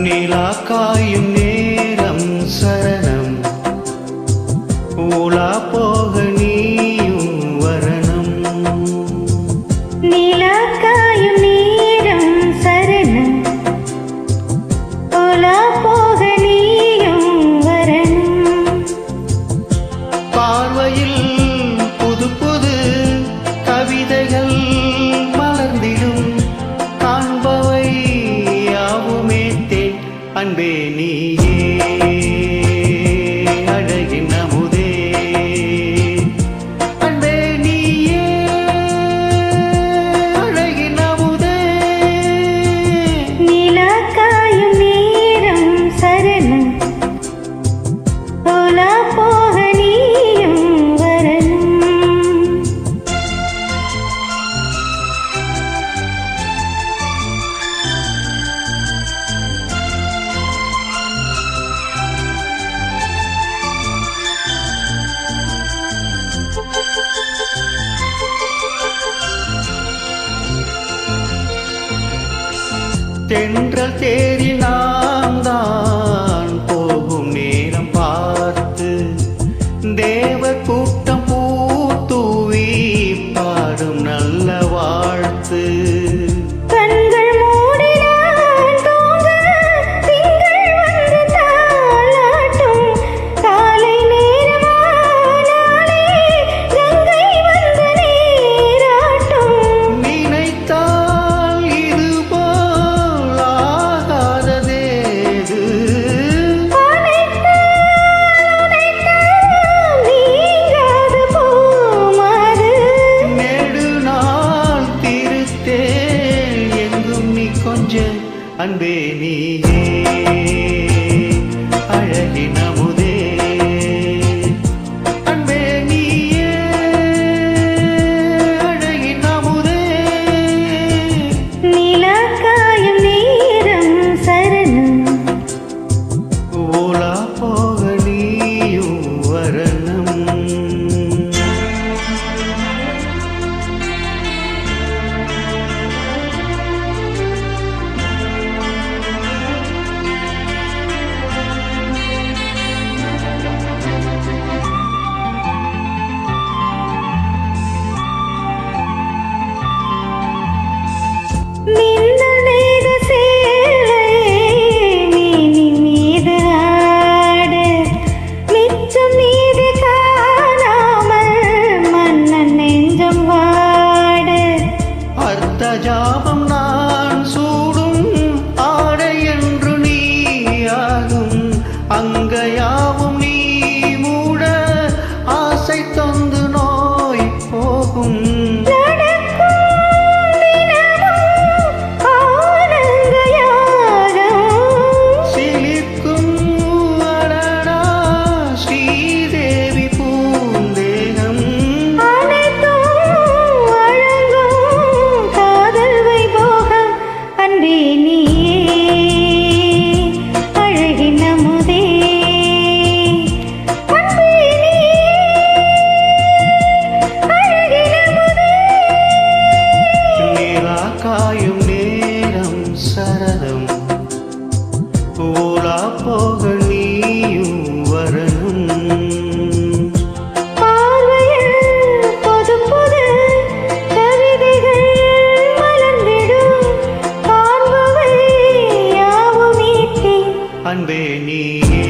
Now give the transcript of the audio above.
நிலா காயும் நேரம் சரணம் ஊலா போக நீயும் வரணும். நிலா காயும் நேரம் சரணம் ஊலா போக நீயும் வரணும். பார்வையில் புது புது கவிதைகள் மலர்ந்திடும் காண்பவை யாவுமே தேன் அன்பே நீயே அழகின் அமுதே அன்பே நீயே அழகின் அமுதே. நிலா காயும் நேரம் சரணம் ஊலா போக நீயும் வரணும். தென்றல் தேறி நாம் தான் போகும் நேரம் பார்த்து தேவ கூட்டம் பூத்தூவி பாடும் நல்ல வாழ்த்து. கண்கள் மூடினான் தூங்க திங்கள் வந்து தாலாட்டும் காலை நேரமானாலே கங்கை வந்து நீராட்டும். நினைத்தால் இது போல் ஆகாததேது நீங்காது போமாறு நெடுநாள் திருத்தேல் எங்கும் நீ கொஞ்ச அன்பே நீயே அழகின் அமுதே அன்பே நீயே அழகின் அமுதே. நிலா காயும் நேரம் சரணம் ஊலா போக நீயும் வரணும். மின்னல் நெய்த சேலையே மீனின் மீது ஆடு மிச்சம் மீது காணாமல் மன்னன் நெஞ்சம் வாடு. அர்த்த ஜாபம் நான் சூடும் ஆடை என்று நீயாகும் அங்கயாவும் நீ மூட ஆசை தந்து நோய் போகும். சிலிர்க்கும் அடடா ஸ்ரீதேவி பூந்தேகம் நிலா காயும் நேரம் சரதம் ஊலா போக நீயும் வரணும். அன்பே நீயே